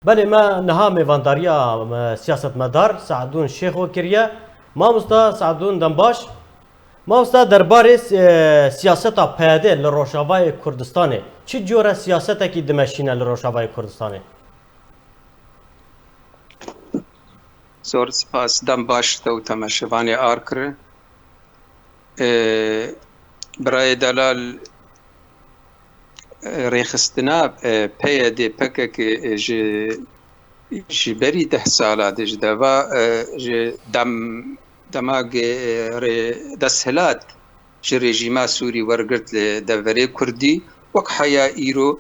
بله ما نها میوانداریا سیاست مدار سعدون شیخ و کریه ما مستا سعدون دنباش ما مستا درباره سیاست پیاده لروشاوای کردستانه چی جوره سیاست کی دمشینه لروشاوای کردستانه زۆر سپاس دەم باشتە و تەماشەوانی ئارکرێ برای دەلال ڕێخستنا پەیە دێ پەکێک ji berî 10 sala ji deva ji dema desthilat ji rejîma Sûrî wergirt li deverê Kurdî wek heya îro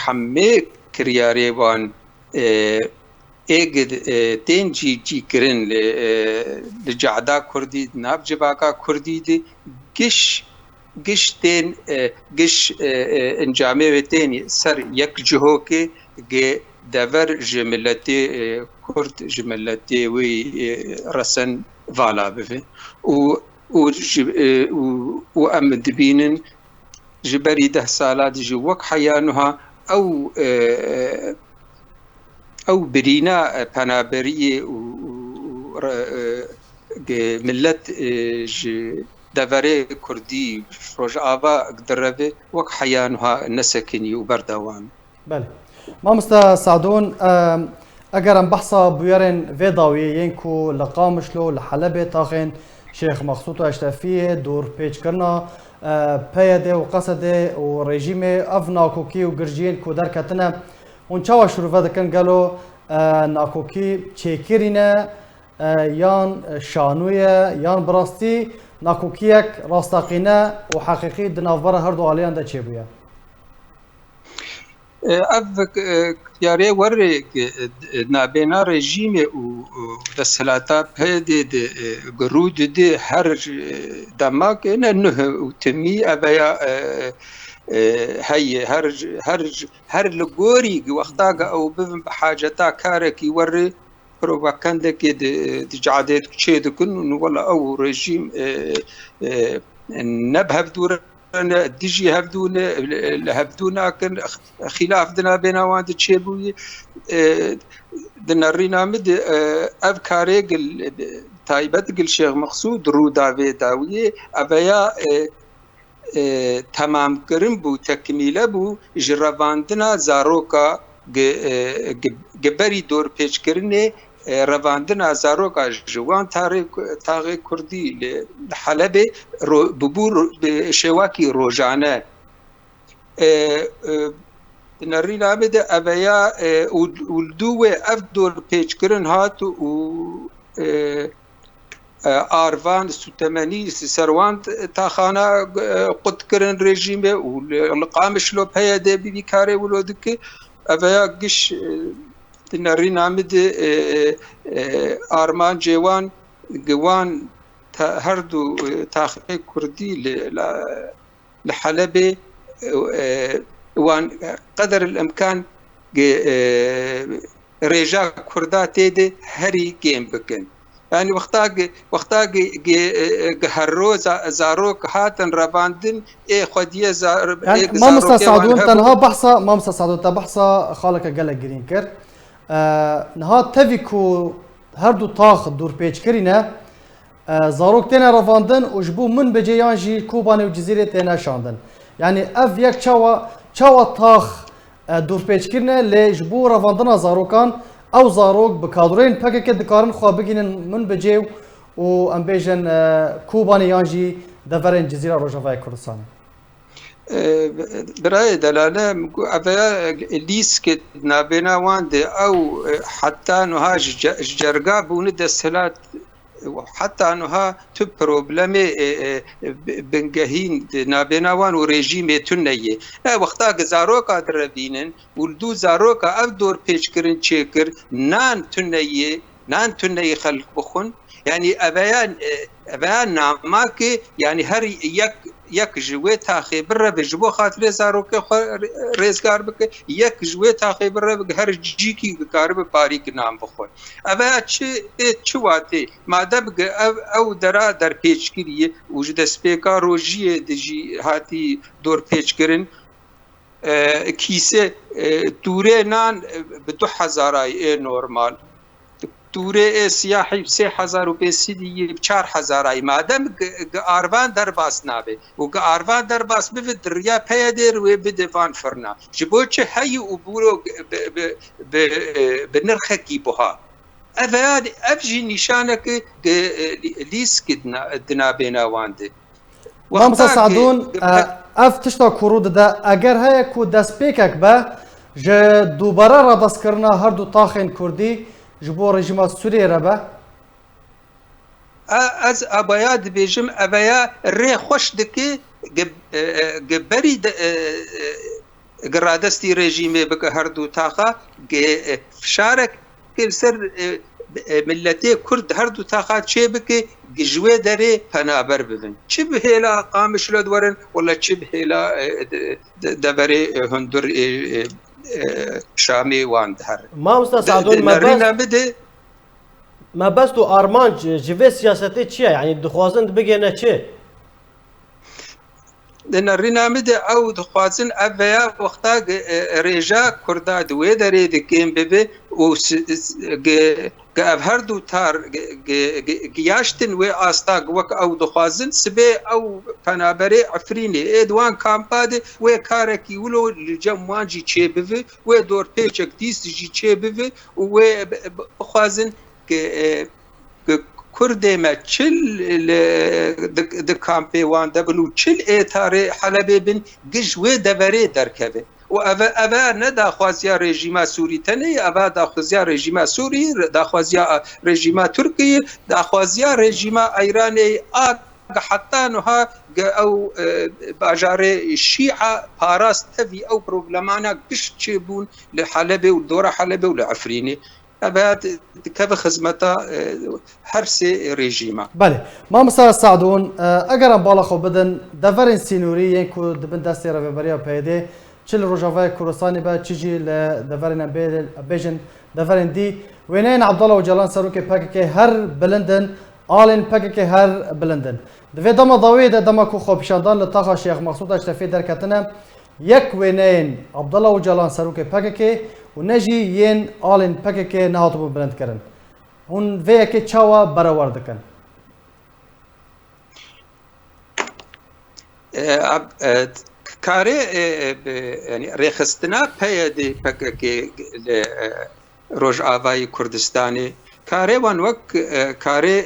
hemê kiryarê wan tên cîkirin li cehda Kurdî nav civaka Kurdî de giştên giş encamê ve tên ser yek cihokê dever ji milletê Kurd ji milletê wê resen vala bibe û em dibînin ji berî 10 sala de ji wek heya niha ew birîna penaberiyê û millet ji deverê Kurdî rojava direve wek heya niha nesekinî û berdewam. بله مامستا سعدون اگر ام بحثا بویرن و داویین کو لقامشلو لحلب تاخن شیخ مقصود اشرفی دور پیچ کرنا پیاده و قصده و رژیم اف ناکوکی و گرجین کو در کتنه اون چاوا شروع دکن گلو ناکوکی چیکرینه یان شانویه یان براستی ناکوکیک راستاقینه و حقیقی دنافبر هر دو آلیان ده چه بویه ev yarê werê nabêna rejîmê û desthelata peyê de girû didê her demakê ne nûh û timî eveya heye her li gorî wexta ew bibin bi haceta karekî werê provokandekê di cadê çê dikin û wela ew rejîm nebhevdûr dijî hevdûne li hevdû nakin xîlaf di navbêna wan de çêbûyê di nerîna min de ev karê taybet gil Şêx Mexsûd rûda vê dawiyê eveya temamkirin bû tekmîle bû ji revandina zaroka giberî dorpêçkirinê revandina zaroka ji wan taxê Kurdî li Helebê bibû şêwakî rojane di nerîna min de eveya û li dû wê ev dorpêçkirin hat û arvan sûtemenî ser wan taxana qutkirin rejîmê û li Qamişlo peye de bî karê wilo dike eveya giş di nerîna min de armancê wan giwan her du taxê Kurdî li Helebê wan qeder imkan rêja Kurda tê de herî kêm bikin. Yani wexta her roz zarok hatin revandin xwediye مامستا سعدون تنها بحثا مامستا سعدون تا بحثا خالك قالك جرين كر نها تفيكو هر دو طاخ دور بيج كرينه زاروك تينا رفاندن وجبو من بجيان جي كوباني وجزيرة تينا شاندن يعني اف يك چاوا طاخ دور بيج كرينه لجبو رفاندنا زاروكان او زاروك بكادرين پاكك دكارن خواه بگينن من بجيو و ام بيجن كوباني يانجي دفرين جزيرة روجافاي كردستان برای دلاله اویا لیست که نابینا وان ده او حتی نوها جرگا بونه دستهلات حتی نوها تو پروبلمی بنگهین نابینا وان و رژیم تونیه وقتا که زاروکا در بینن ولدو زاروکا اف دور پیچ کرن چیکر نان تونیه خلق بخون يعني اویا ناماکه يعني هر یک جوی تاخی بره به جبو خاطر زاروکه ریزگار بکه یک جوی تاخی بره به هر جیکی بکاره به پاریک نام بخور اوه چه واته ماده بگه او در پیچ کریه وجود سپیکا روژیه دیجی هاتی دور پیچ کرن کیسه دوره نان به 2000 ای نورمال دوره سیاحی 3500 4000 ای مادام آروان در باس نابه و آروان در باس به دریا پیادر و بده وان فرنا جبو چه هی و برو به نرخ کی بها افاد افجی نشانك لیس کدنا بینا وانده مامسا سعدون اف تشتا کرود ده اگر هیا کو دست پیکک با جه دوباره را دست کرنا هر دو تاخین کردی جبو رژیم سوریه را با از ابایاد بیجم ابایا ری خوش دکی گبری گرادستی رژیمه بک هر دو تاخا فشارک کل سر ملتی کرد هر دو تاخا چه بک جوه داره پنابر ببین چه به هلا قامش لدورن ولا چه به هلا دبره هندر شامی واند هر ما مستسعدون ما بس تو آرمان جوه سیاستی چیه یعنی دخوازند بگینه چه نرینا مده او دخوازن اویا وقتا رجا کردا دوی داره دکیم ببه و هر دو تار گیاشتن و آستاق وک او دخوازن سبه او پنابره عفرینه ایدوان کامپاده و کارکی ولو لجموانجی چه بوه و دور پیچک دیست جی چه بوه و بخوازن کرده ما چل د کامپی وان دبلو چل ایتاره حلبه بن گجوه دبره درکبه و اوا نه داخوازیا رژیم سوری تنه اوا داخوازیا رژیم سوری داخوازیا رژیم ترکیه داخوازیا رژیم ایرانی آگ حتی نها او باجار شیعه پاراست تفی او پروبلمانا گشت چبون لحلبه و دور حلبه و لعفرینه ابد كيف خدمتها هر سي ريجيما بله ما مسا سعدون اگر بالا خو بدن دفرن سينوري ينكو دبن دستي رهبريا پیده چل روجاوای کورسانی با چیجی ل دفرن بیجن دفرن دی وینین عبدالله و جلان سروک پاک هر بلندن آلن پاک هر بلندن دوی دما ضوی دما کو خوبشاندان لطاقه شیخ مقصود اشرفی درکتنه یک وینین عبدالله و جلان سروک پاک و نجی ین آلن پاک که نهاتو بلند کردن هون وی که چاوا برآورده کن کاری یعنی رخصتنا پیاده پاک که روج آوای کردستانی کاری وان وک کاری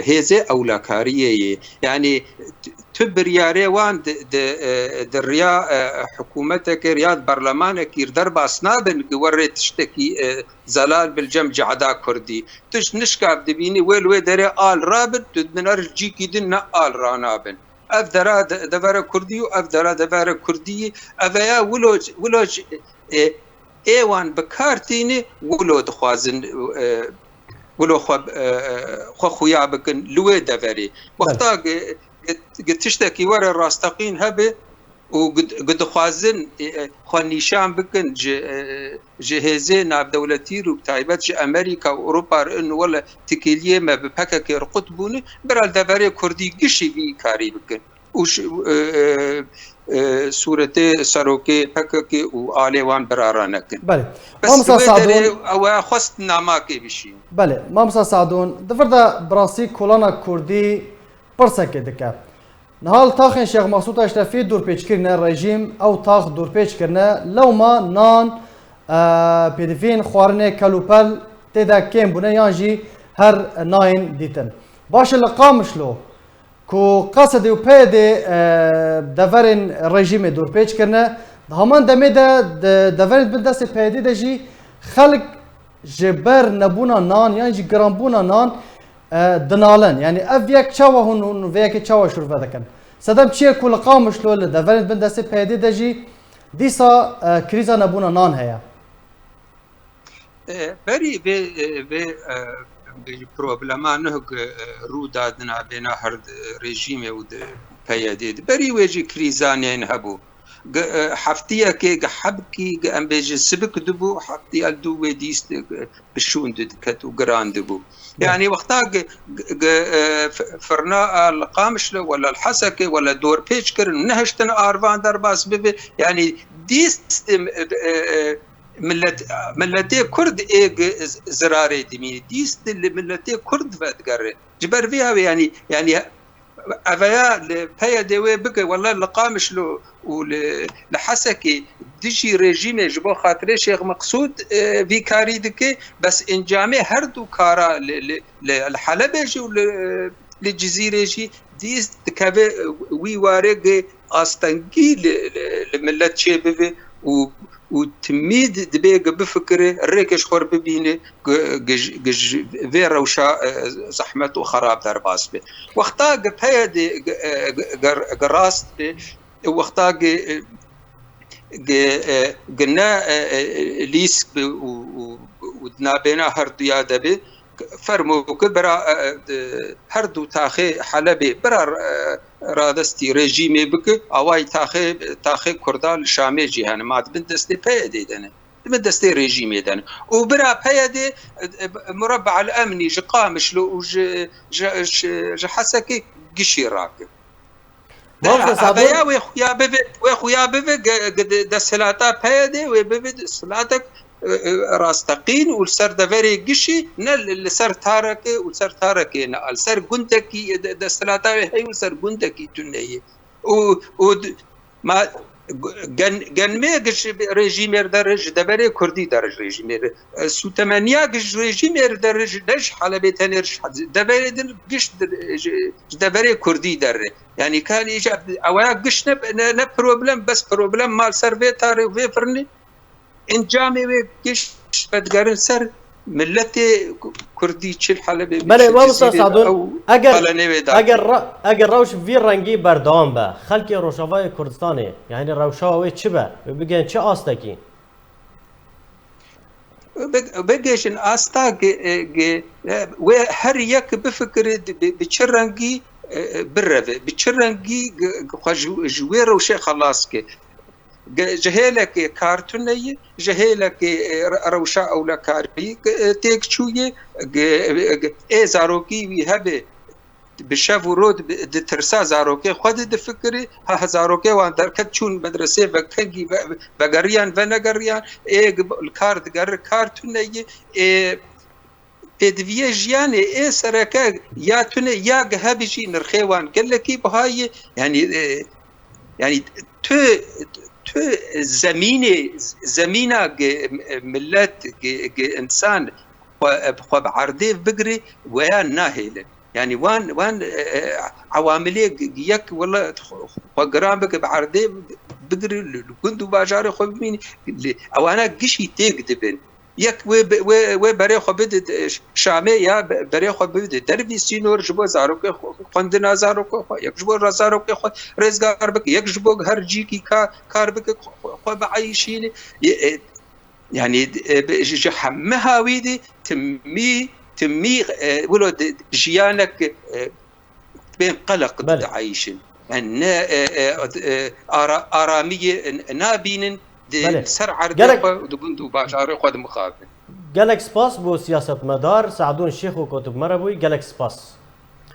هزه اولا کاریه یعنی تبرياري وان دريا حكومتك رياض برلمانك يردر باسنابن وري تشتكي زلال بالجم جعدا كردي تش نشكاب دبيني ويل دري آل رابن تدنر جيكي دن آل رانابن افدرا دفر كردي وافدرا دفر كردي افيا ولوج ايوان بكارتيني ولو دخوازن ولو خو خويا بكن لوي دفري وقتا قد تشتكي ورا الراستقين هبه وقد خوازن خو نيشان بكن جهازين عب دولتي وبتايبات امريكا واوروبا انه ولا تكيليه ما ببكك رقطبوني برال دفري كردي قشي بي كاري بكن وش صورتي سروكي بكك واليوان برارانك بله بس سعدون او خست ناماكي بشي بله مامسا سعدون دفردا براسي كولانا كردي پرسکه دکه نهال تاخن شیخ مقصود اشرفی دور پیچ کرنه رژیم او تاخ دور پیچ کرنه لو ما نان پیدفین خوارنه کلوپل تدا کم بونه یانجی هر ناین دیتن باش لقامش لو کو قصد و پید دورن رژیم دور پیچ کرنه همان دمه دورن بندست پیدی دجی خلق جبر نبونا نان یانجی گرانبونا نان دنالن يعني اف يك تشاوا هون ويك تشاوا شرفه دكن سدم تشي كل قامش لول دفرنت بن دسي بيدي دجي ديسا كريزا نبونا نان هيا بري بي بروبلما نهج رو دادنا بين هر ريجيم و بيدي بري ويجي كريزانين هبو حفتيه كي حبكي ام بيجي سبك دبو حفتي الدو وديست بشون دكت وجراندبو يعني وقتها فرنا القامش ولا الحسكه ولا دور بيشكر نهشتن ارفان درباس ببي يعني ديست ملتي كرد زراري دمي ديست ملتي كرد فاتقري جبر فيها يعني افيا بيا دوي بك والله لقامش له ولحسكي ديجي ريجيم جبو خاطري شيخ مقصود في كاري دكي بس انجامي هردو كارا الحلبة جي للجزيرة جي ديست كافي وي وارق استنجي لملت شبابي وتميد دبيق بفكري الريكش خور ببيني جج في روشا زحمة وخراب درباس بي وقتا بهاي دي قراست وقتا قلنا ليس ودنا بينا هردو يادبي فرمو كبرا هردو تاخي حلبي برا رادستي ريجيمي بك اواي تاخي كردال شامي جيهان ما بندستي بيدي دنا بندستي ريجيمي دنا وبرا بيدي مربع الامني جقامش لو حسكي قشي راكب يا ويخويا بيبي دسلاتا بيدي وبيبي سلاتك راستقين والسر دفري قشي نل السر تاركي والسر تاركي نال سر قنتكي دستلاتا هي والسر قنتكي تنهي و ما جن ميجش ريجيمير درج دبري كردي درج ريجيمير سو ثمانية جش ريجيمير درج دش حلبي تنرش دبري جش دبري كردي در يعني كان يجي اولا جش نب بروبلم بس بروبلم مال سر تاري في فرني انجامي ويش بدقارن سر ملتي كردي تشيل حلبي بله ما سعدون اگر روش في رنگی بردام به خلق روشاوای کردستانی یعنی روشاوای چه به بگن چه آستکی بگیشن آستا و هر یک بفکر بچه رنگی بروه بچه رنگی جوی روشه خلاص که جهالك كارتوني جهالك روشا أو كاربي تيك شوية زاروكي ويهبه بشاف ورود دترسا زاروكي خد دفكري ها زاروكي وان دركت شون مدرسة بكنجي بقريان فنقريان الكارد قر كارتوني ادويه جياني سركا يا توني يا هبجي نرخيوان قال لك بهاي يعني تو زمينة ملت إنسان خو بعرضه بقري ويا ناهيله يعني وان عواملي يك والله خو قرامك بعرضه بقري كنتو باجاري خو بمين او انا قشي تيك دبن يك و بري خو بد شامي يا بري خو بد دربي سينور جبو زاروك خوندنا زاروك يك جبو رزاروك خو رزقار بك يك جبو هرجيكي كار بك خو بعيشين يعني جحمها ويدي تمي ولد جيانك بين قلق تعيشن ان اراميه نابين سرعه دقندو باشار خود مخافن جالك سباس بو سياسة مدار سعدون الشيخ وكتب مربوي جالك سباس